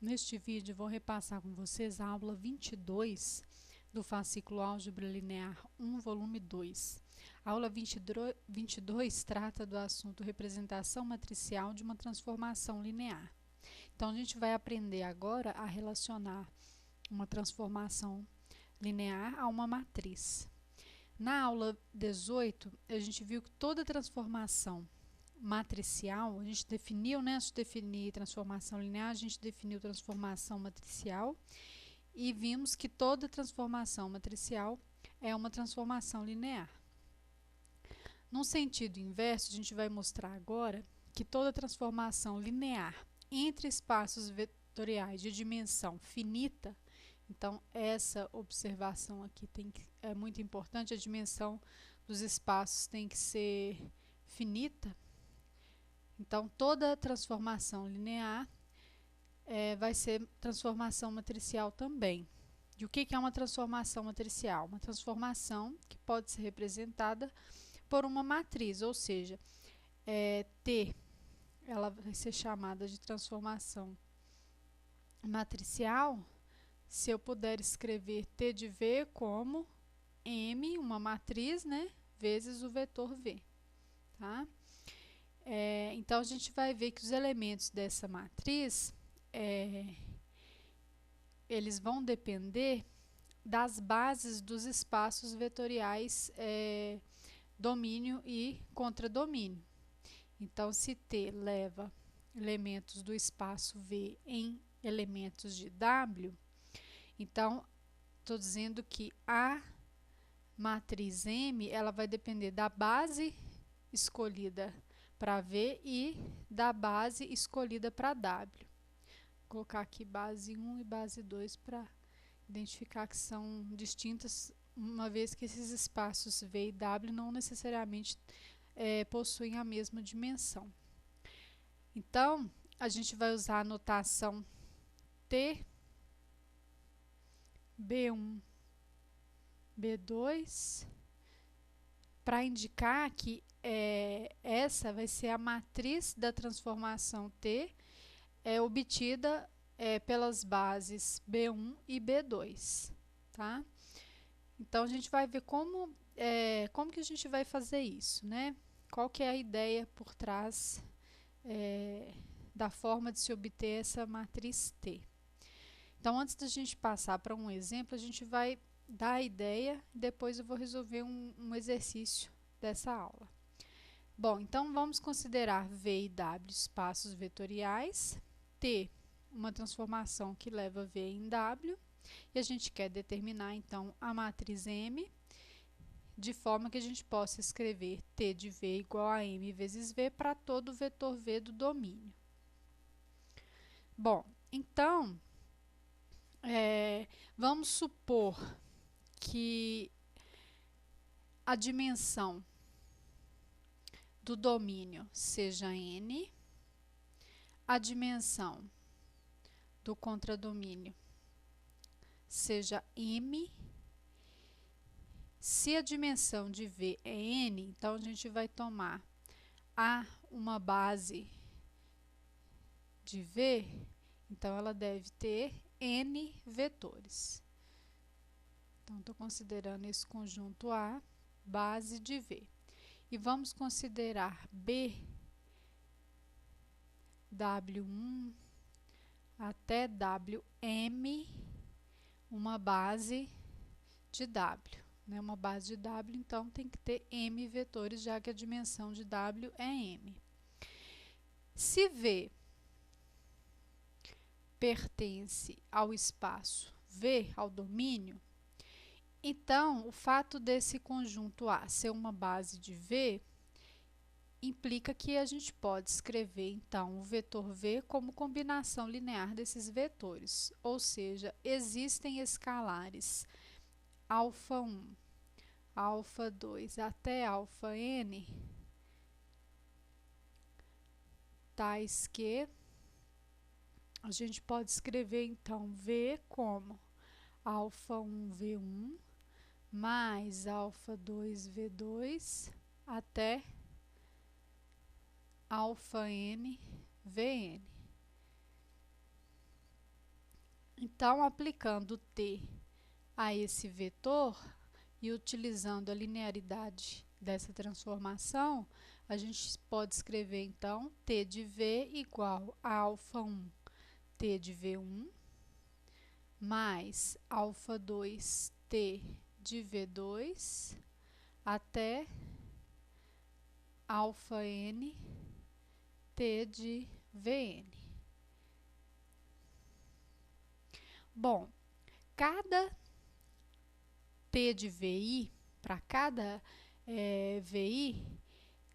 Neste vídeo vou repassar com vocês a aula 22 do fascículo Álgebra Linear 1, volume 2. A aula 22 trata do assunto representação matricial de uma transformação linear. Então, a gente vai aprender agora a relacionar uma transformação linear a uma matriz. Na aula 18, a gente viu que toda transformação matricial, a gente definiu, né? Antes de definir transformação linear, a gente definiu transformação matricial e vimos que toda transformação matricial é uma transformação linear. No sentido inverso, a gente vai mostrar agora que toda transformação linear entre espaços vetoriais de dimensão finita, então essa observação aqui é muito importante, a dimensão dos espaços tem que ser finita. Então, toda transformação linear vai ser transformação matricial também. E o que é uma transformação matricial? Uma transformação que pode ser representada por uma matriz, ou seja, T, ela vai ser chamada de transformação matricial se eu puder escrever T de V como M, uma matriz, né, vezes o vetor V, tá? Então, a gente vai ver que os elementos dessa matriz, eles vão depender das bases dos espaços vetoriais domínio e contradomínio. Então, se T leva elementos do espaço V em elementos de W, então, estou dizendo que a matriz M, ela vai depender da base escolhida para V e da base escolhida para W. Vou colocar aqui base 1 e base 2 para identificar que são distintas, uma vez que esses espaços V e W não necessariamente possuem a mesma dimensão. Então, a gente vai usar a notação T, B1, B2, para indicar que essa vai ser a matriz da transformação T obtida pelas bases B1 e B2, tá? Então, a gente vai ver como que a gente vai fazer isso, né? Qual que é a ideia por trás da forma de se obter essa matriz T. Então, antes da gente passar para um exemplo, a gente vai dar a ideia e depois eu vou resolver um exercício dessa aula. Bom, então vamos considerar V e W espaços vetoriais, T uma transformação que leva V em W, e a gente quer determinar então a matriz M, de forma que a gente possa escrever T de V igual a M vezes V para todo o vetor V do domínio. Bom, então, vamos supor que a dimensão do domínio seja N, a dimensão do contradomínio seja M. Se a dimensão de V é N, então a gente vai tomar uma base de V, então ela deve ter N vetores. Então, estou considerando esse conjunto A, base de V. E vamos considerar B, W1 até Wm, uma base de W. Né? Uma base de W, então, tem que ter M vetores, já que a dimensão de W é M. Se V pertence ao espaço V, ao domínio, então, o fato desse conjunto A ser uma base de V implica que a gente pode escrever, então, o vetor V como combinação linear desses vetores, ou seja, existem escalares α1, α2 até αn, tais que a gente pode escrever, então, V como α1, V1, mais α2, V2, até αn, Vn. Então, aplicando t a esse vetor e utilizando a linearidade dessa transformação, a gente pode escrever então t de v igual a α1 t de v1 mais α2 t de v2 até αn t de vn. Bom, cada t de vi, para cada vi,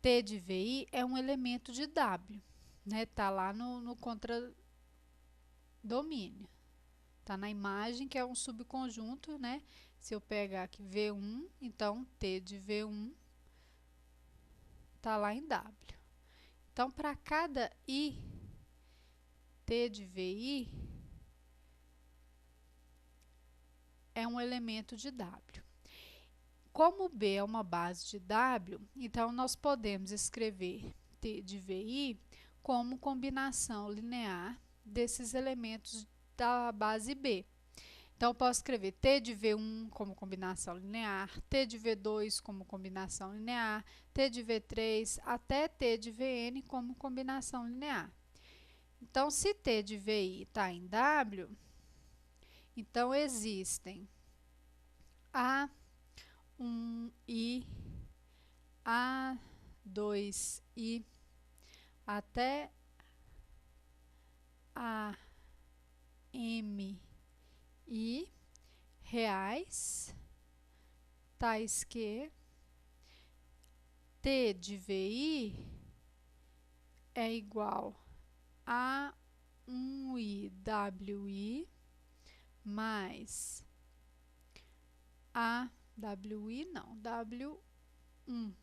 t de vi é um elemento de W, né? Tá lá no contradomínio. Tá na imagem, que é um subconjunto, né? Se eu pegar aqui V1, então T de V1 tá lá em W. Então, para cada I, T de VI é um elemento de W. Como B é uma base de W, então nós podemos escrever T de VI como combinação linear desses elementos da base B. Então, eu posso escrever T de V1 como combinação linear, T de V2 como combinação linear, T de V3 até T de Vn como combinação linear. Então, se T de Vi está em W, então existem A1i, A2i até AMi reais, tais que T de VI é igual a 1i WI mais AWI, não, W1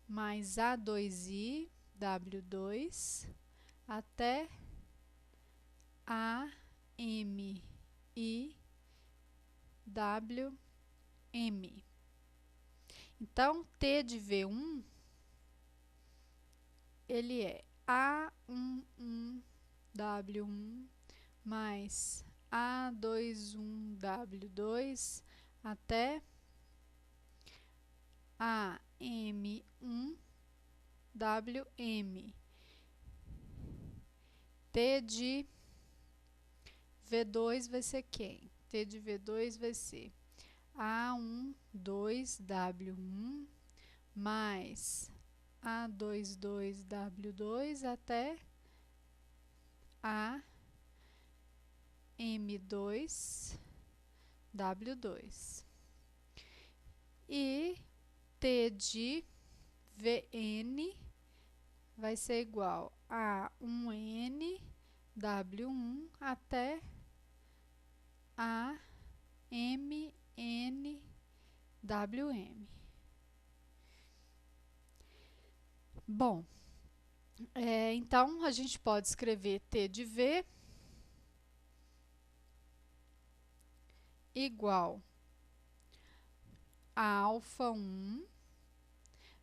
mais A2i W2 até AMI WM. Então, T de V1 ele é A11 W1 mais A21 W2 até AM1 WM. T de V2 vai ser quem? T de V2 vai ser A12 W1 mais A22 W2 até AM2 W2. E T de Vn vai ser igual a 1n W1 até AMN WM. Bom, então a gente pode escrever T de V igual a α1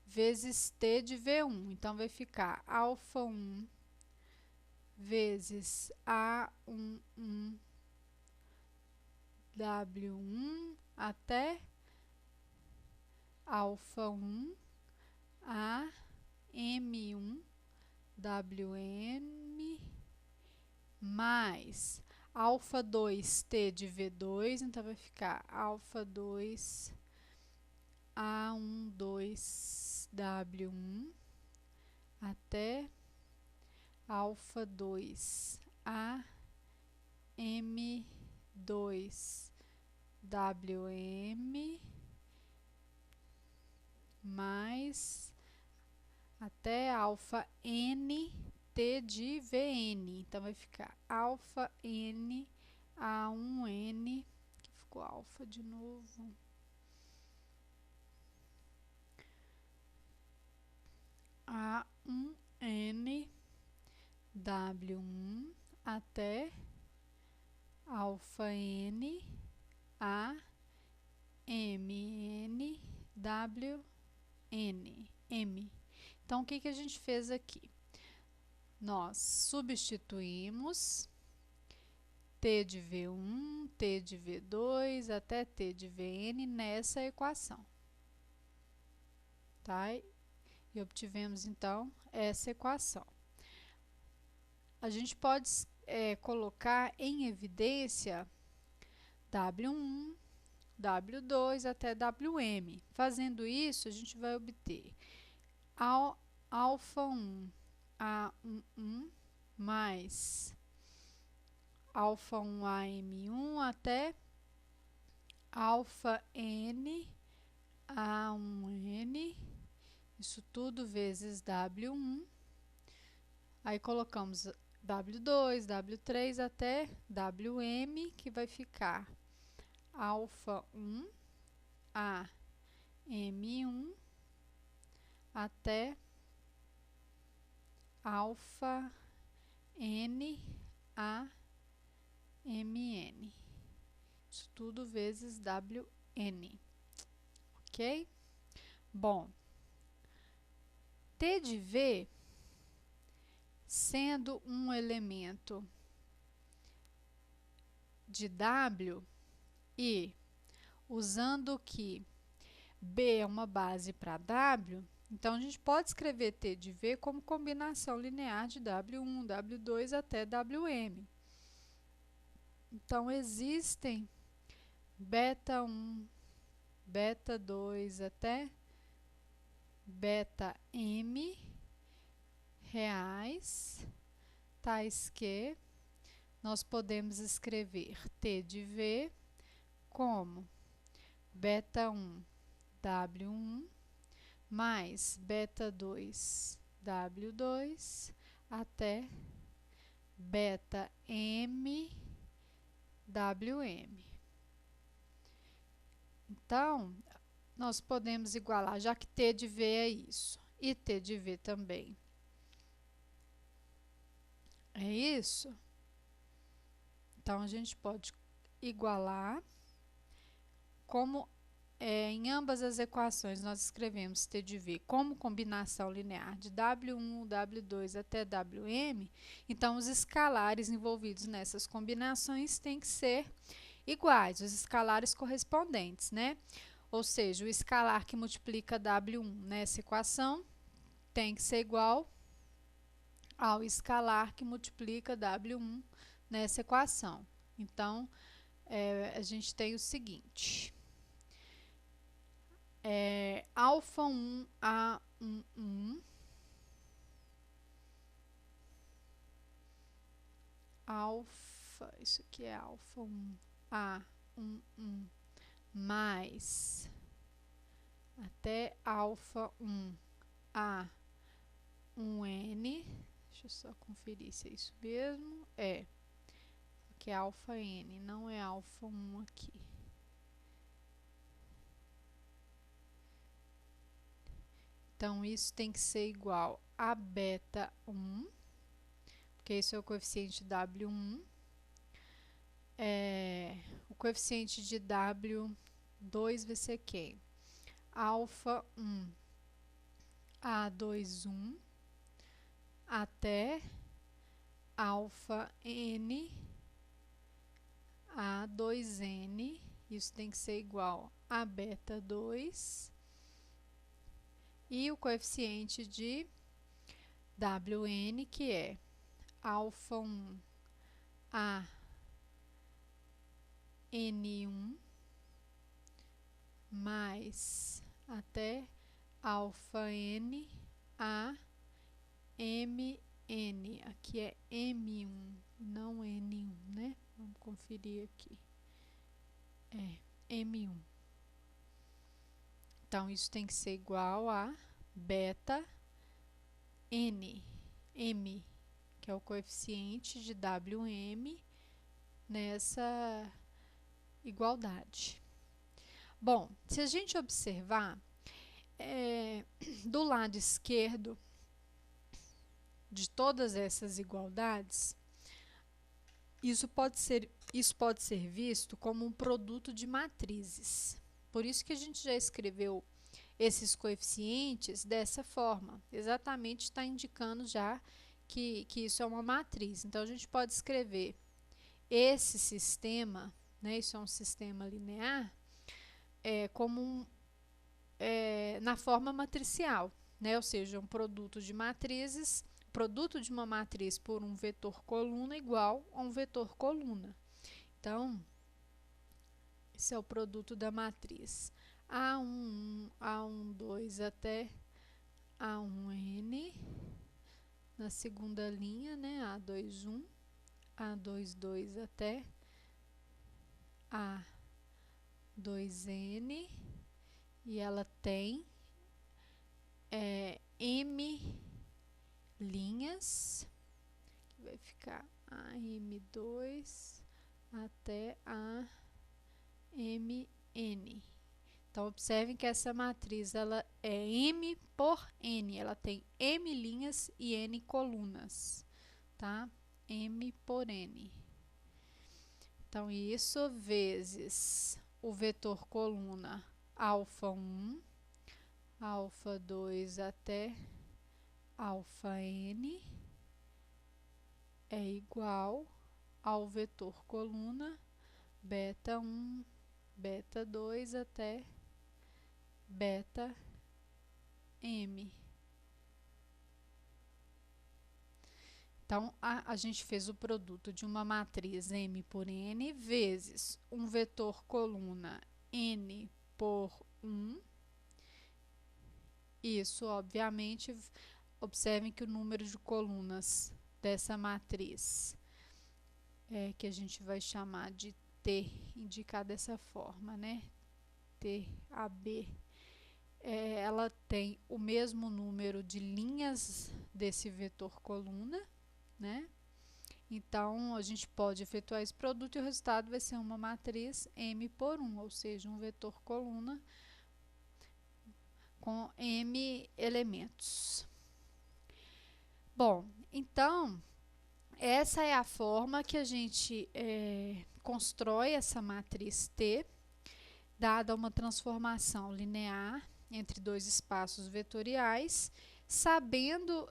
vezes T de V1. Então, vai ficar α1 vezes A11 W1 até α1 AM1 WM mais α2 T de V2, então vai ficar α2 A12 W1 até α2 AM2 WM mais até alfa N T de Vn. Então, vai ficar alfa N A1N, que ficou alfa de novo. A1N W1 até alfa N A MN WN M. Então, o que a gente fez aqui? nós substituímos t de V1, t de V2 até t de Vn nessa equação, tá? E obtivemos, então, essa equação. A gente pode colocar em evidência W1, W2 até Wm. Fazendo isso, a gente vai obter alfa 1 A11 mais alfa 1 AM1 até alfa N A1N, isso tudo vezes W1. Aí colocamos W2, W3 até Wm, que vai ficar alfa 1 AM1 até alfa N AMN. Isso tudo vezes Wn. Ok? Bom, T de V, sendo um elemento de W e usando que B é uma base para W, então a gente pode escrever T de V como combinação linear de W1, W2 até Wm. Então existem beta 1, beta 2 até beta m reais, tais que nós podemos escrever T de V como beta 1 W1 mais beta 2 W2 até beta m Wm. Então, nós podemos igualar, já que T de V é isso, e T de V também é isso, então a gente pode igualar, como em ambas as equações nós escrevemos T de V como combinação linear de W1, W2 até Wm, então os escalares envolvidos nessas combinações têm que ser iguais, os escalares correspondentes, né? Ou seja, o escalar que multiplica W1 nessa equação tem que ser igual ao escalar que multiplica W1 nessa equação. Então, a gente tem o seguinte, alfa 1 A11 alfa, isso aqui é alfa 1 A11 mais até alfa 1 A1N, deixa eu só conferir se é isso mesmo, aqui é alfa N, não é alfa 1 aqui. Então, isso tem que ser igual a beta 1, porque isso é o coeficiente W1. O coeficiente de W2 vai ser quem? Alfa 1 A21 até alfa N A2N, isso tem que ser igual a beta 2, e o coeficiente de Wn, que é alfa 1 A-N1 mais até alfa N A-M-N. Aqui é M1, não N1, né? Vamos conferir aqui. M1. Então, isso tem que ser igual a beta N, M, que é o coeficiente de Wm nessa igualdade. Bom, se a gente observar, do lado esquerdo de todas essas igualdades, isso pode ser visto como um produto de matrizes. Por isso que a gente já escreveu esses coeficientes dessa forma. Exatamente está indicando já que isso é uma matriz. Então, a gente pode escrever esse sistema, né, isso é um sistema linear, como na forma matricial, né, ou seja, um produto de matrizes, produto de uma matriz por um vetor coluna igual a um vetor coluna. Então, esse é o produto da matriz A11, A12 até A1N, na segunda linha, né, A21, A22 até A2N, e ela tem M linhas, que vai ficar AM2 até AMN. Então, observem que essa matriz ela é M por N, ela tem M linhas e N colunas, tá? M por N. Então, isso vezes o vetor coluna alfa 1, alfa 2 até alfa n é igual ao vetor coluna beta 1, beta 2 até beta m. Então, a gente fez o produto de uma matriz M por N vezes um vetor coluna N por 1. Isso, obviamente, observem que o número de colunas dessa matriz, que a gente vai chamar de T, indicar dessa forma, né? TAB, ela tem o mesmo número de linhas desse vetor coluna, né? Então, a gente pode efetuar esse produto e o resultado vai ser uma matriz M por 1, ou seja, um vetor coluna com M elementos. Bom, então, essa é a forma que a gente constrói essa matriz T, dada uma transformação linear entre dois espaços vetoriais, sabendo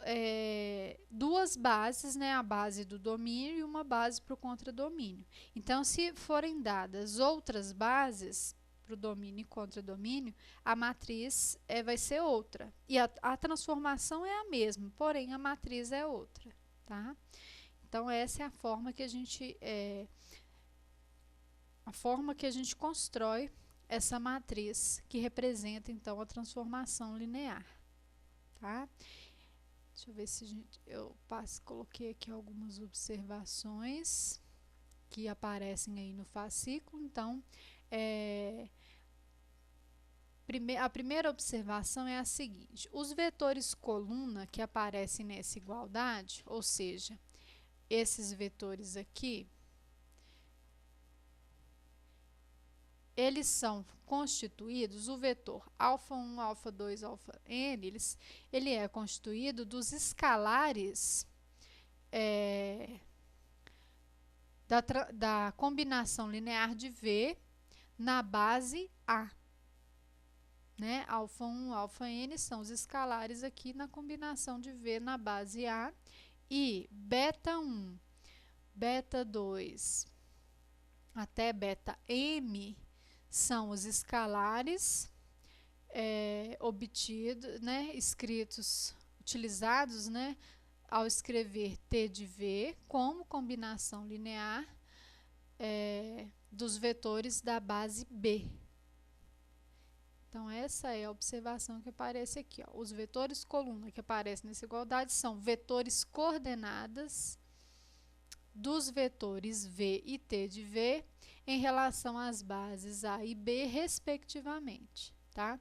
duas bases, né, a base do domínio e uma base para o contradomínio. Então, se forem dadas outras bases para o domínio e contradomínio, a matriz vai ser outra. E a transformação é a mesma, porém a matriz é outra, tá? Então, essa é a forma que a gente constrói essa matriz que representa, então, a transformação linear, tá? Deixa eu ver se coloquei aqui algumas observações que aparecem aí no fascículo. Então, a primeira observação é a seguinte: os vetores coluna que aparecem nessa igualdade, ou seja, esses vetores aqui, eles são constituídos, o vetor alfa 1, alfa 2, alfa n, ele é constituído dos escalares da combinação linear de V na base A, né? Alfa 1, alfa n são os escalares aqui na combinação de V na base A, e beta 1, beta 2 até beta m são os escalares obtidos, né, utilizados, né, ao escrever T de V como combinação linear dos vetores da base B. Então, essa é a observação que aparece aqui, ó. Os vetores coluna que aparecem nessa igualdade são vetores coordenadas dos vetores V e T de V em relação às bases A e B, respectivamente, tá?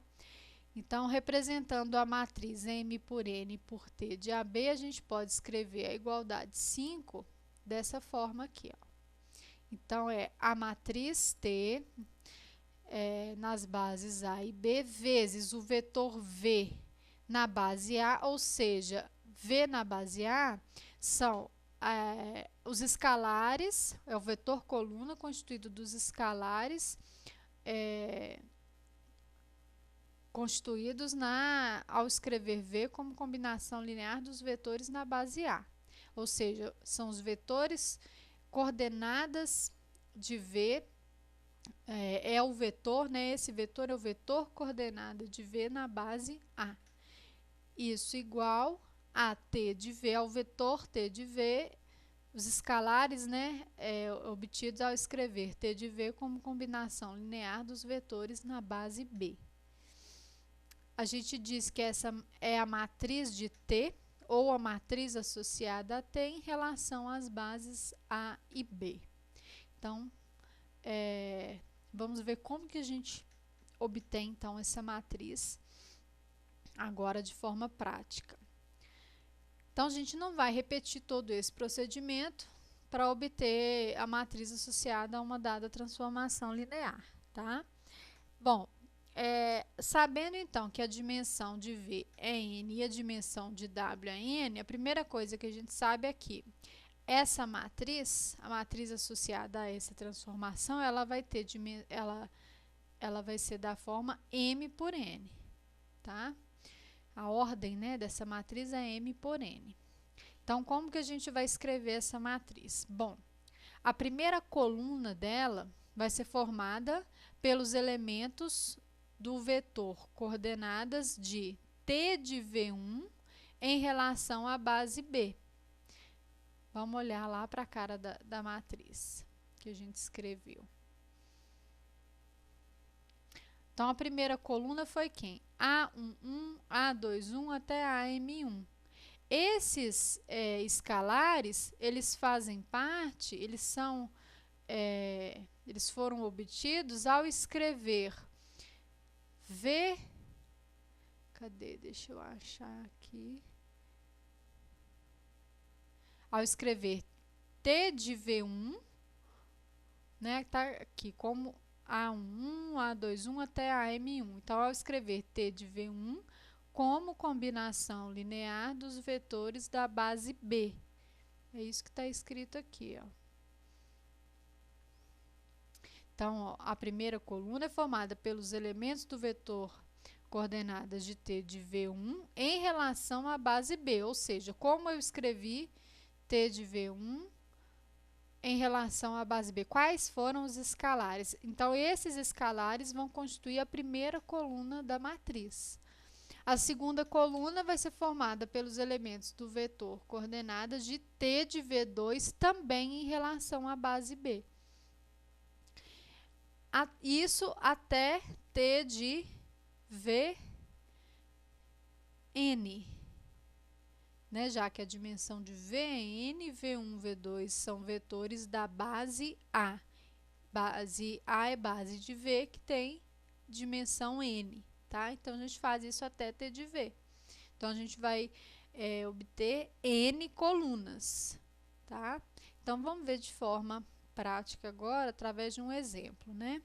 Então, representando a matriz M por N por T de AB, a gente pode escrever a igualdade 5 dessa forma aqui, ó. Então, a matriz T nas bases A e B vezes o vetor V na base A, ou seja, V na base A são os escalares, é o vetor coluna constituído dos escalares constituídos ao escrever V como combinação linear dos vetores na base A. ou seja, são os vetores coordenadas de V, é o vetor, né? Esse vetor é o vetor coordenada de V na base A. Isso igual a T de V, ao vetor T de V, os escalares, né, obtidos ao escrever T de V como combinação linear dos vetores na base B. A gente diz que essa é a matriz de T, ou a matriz associada a T em relação às bases A e B. Então, vamos ver como que a gente obtém, então, essa matriz agora de forma prática. Então, a gente não vai repetir todo esse procedimento para obter a matriz associada a uma dada transformação linear, tá? Bom, sabendo então que a dimensão de V é N e a dimensão de W é N, a primeira coisa que a gente sabe é que essa matriz, a matriz associada a essa transformação, ela vai ter ela vai ser da forma M por N, tá? A ordem, né, dessa matriz é M por N. Então, como que a gente vai escrever essa matriz? Bom, a primeira coluna dela vai ser formada pelos elementos do vetor coordenadas de T de V1 em relação à base B. Vamos olhar lá para a cara da matriz que a gente escreveu. Então, a primeira coluna foi quem? A11, A21 até AM1. Esses escalares, eles fazem parte, eles foram obtidos ao escrever V, deixa eu achar aqui. Ao escrever T de V1, né, tá aqui como A11, A21 até AM1. Então, ao escrever T de V1 como combinação linear dos vetores da base B. É isso que está escrito aqui, ó. Então, ó, a primeira coluna é formada pelos elementos do vetor coordenadas de T de V1 em relação à base B, ou seja, como eu escrevi T de V1 em relação à base B. Quais foram os escalares? Então, esses escalares vão constituir a primeira coluna da matriz. A segunda coluna vai ser formada pelos elementos do vetor coordenadas de T de V2 também em relação à base B. Isso até T de Vn, né? Já que a dimensão de Vn, V1, V2 são vetores da base A. Base A é base de V que tem dimensão N, tá? Então, a gente faz isso até T de V. Então, a gente vai obter N colunas, tá? Então, vamos ver de forma prática agora, através de um exemplo, né?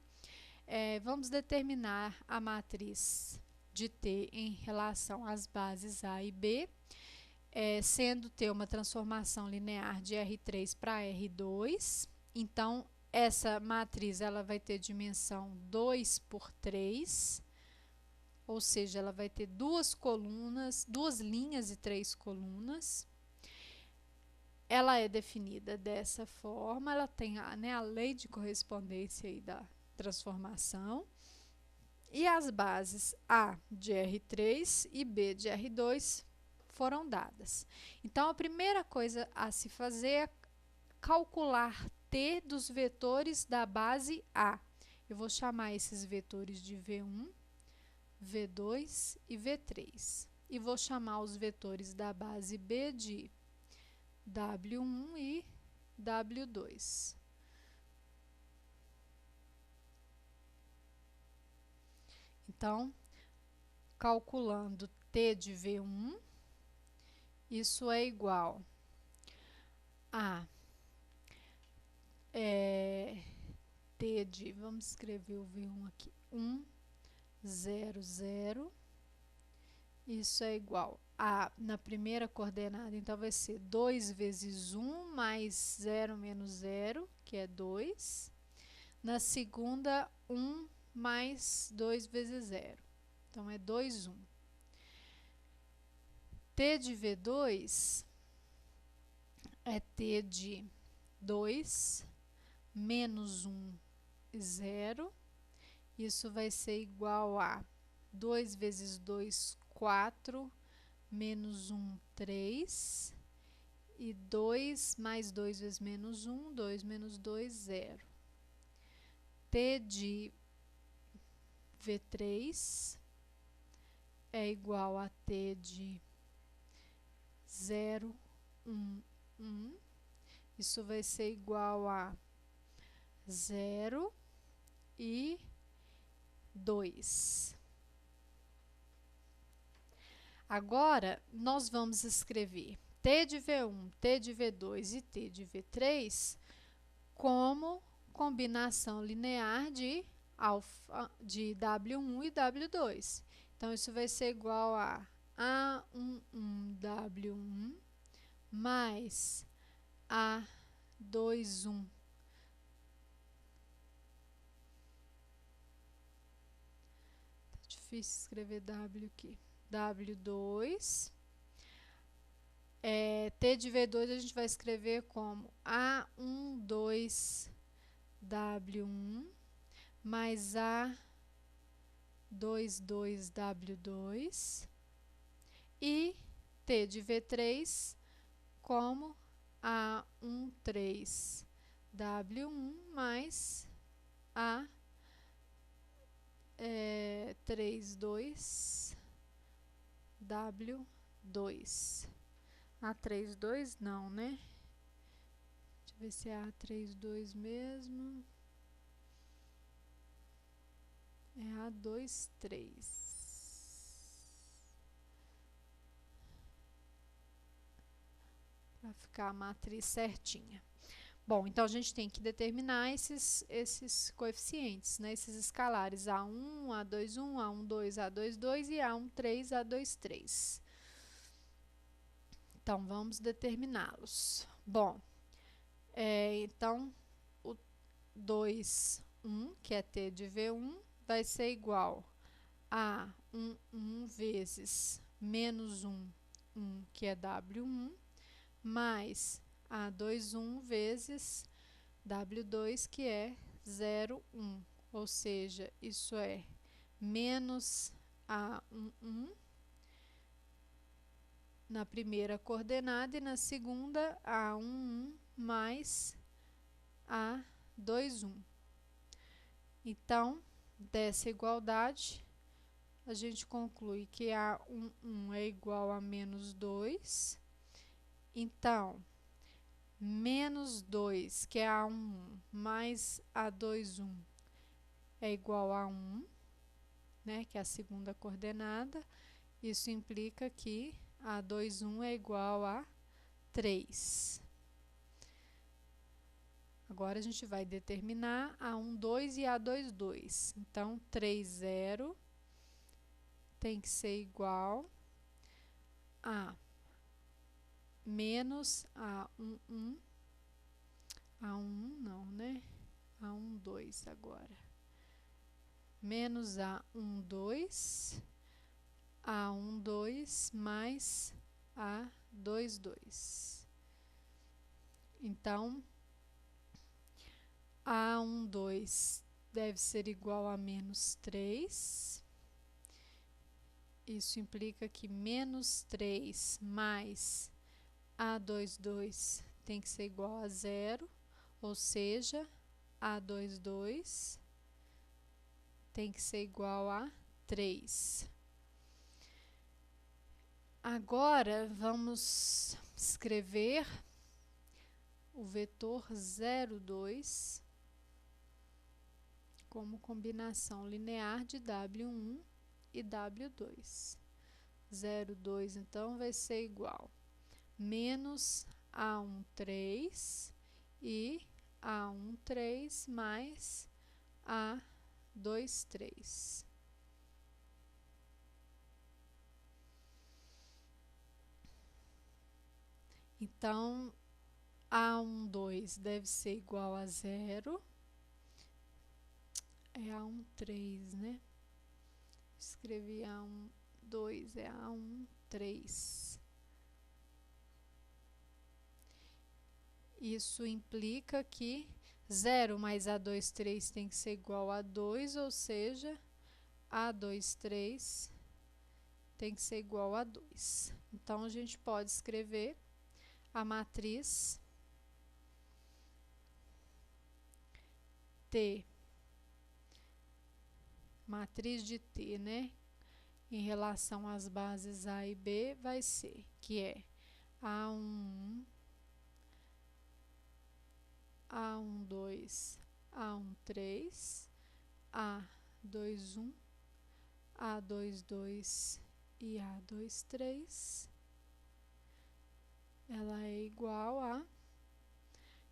Vamos determinar a matriz de T em relação às bases A e B, sendo T uma transformação linear de R3 para R2. Então, essa matriz ela vai ter dimensão 2 por 3, ou seja, ela vai ter duas colunas, duas linhas e 3 colunas. Ela é definida dessa forma, ela tem a lei de correspondência aí da transformação. E as bases A de R3 e B de R2 foram dadas. Então, a primeira coisa a se fazer é calcular T dos vetores da base A. Eu vou chamar esses vetores de V1, V2 e V3. E vou chamar os vetores da base B de W1 e W2. Então, calculando T de V1, isso é igual a T de, vamos escrever o V1 aqui, 1, 0, 0. Isso é igual a, na primeira coordenada, então vai ser 2 vezes 1 mais 0 menos 0, que é 2. Na segunda, 1 mais 2 vezes 0. Então, é 2, 1. T de V2 é t de 2 menos 1, 0. Isso vai ser igual a 2 vezes 2, 4, menos 1, 3. E 2 mais 2 vezes menos 1, 2 menos 2, 0. T de V3 é igual a T de 0, 1, 1. Isso vai ser igual a 0 e 2. Agora, nós vamos escrever T de V1, T de V2 e T de V3 como combinação linear de W1 e W2. Então, isso vai ser igual a A11W1 mais A21. Tá difícil escrever W aqui. W2. T de V2 a gente vai escrever como A12W1 mais A22W2 e T de V3 como A13W1 mais A32W2. A32 não, né? Deixa eu ver se é A32 mesmo. É A23. Para ficar a matriz certinha. Bom, então a gente tem que determinar esses coeficientes, né? Esses escalares A1, A21, A12, A22 e A13, A23. Então, vamos determiná-los. Bom, então, o 2, 1, que é T de V1, vai ser igual a 1 vezes menos 1, que é W1, mais A21 vezes W2, que é 0, 1. Ou seja, isso é menos A11 na primeira coordenada e na segunda A11 mais A21. Então, dessa igualdade, a gente conclui que A11 é igual a menos 2. Então, menos 2, que é A11, mais A21 é igual a 1, né, que é a segunda coordenada. Isso implica que A21 é igual a 3. Agora, a gente vai determinar A12 e A22. Então, 3, 0 tem que ser igual a menos A11. A1 não, né? A12 agora. Menos A12. A12 mais A22. Então, A12 deve ser igual a menos 3. Isso implica que menos 3 mais A22 tem que ser igual a 0, ou seja, A22 tem que ser igual a 3. Agora, vamos escrever o vetor 0,2 como combinação linear de W1 e W2. 0,2, então, vai ser igual menos A13 e A13 mais A23. Então, A12 deve ser igual a 0. É A13, né? Escrevi A12, é A13. Isso implica que 0 mais A23 tem que ser igual a 2, ou seja, A23 tem que ser igual a 2. Então, a gente pode escrever a matriz T, matriz de T, né? Em relação às bases A e B, vai ser, que é A11, A12, A13, A21, A22 e A23. Ela é igual a,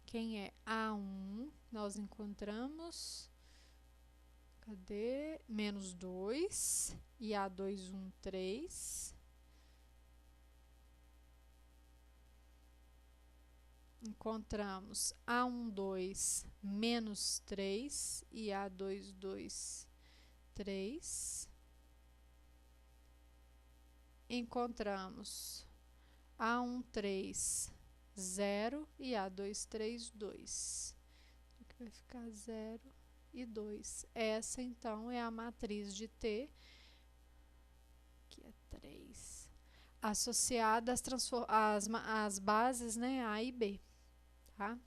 quem é A1, nós encontramos, cadê? Menos 2 e A21, 3. Encontramos A12 menos 3 e A22, 3. Encontramos A13, 0 e A23, 2. Aqui vai ficar 0 e 2. Essa, então, é a matriz de T, que é 3, associada às bases, né, A e B, tá?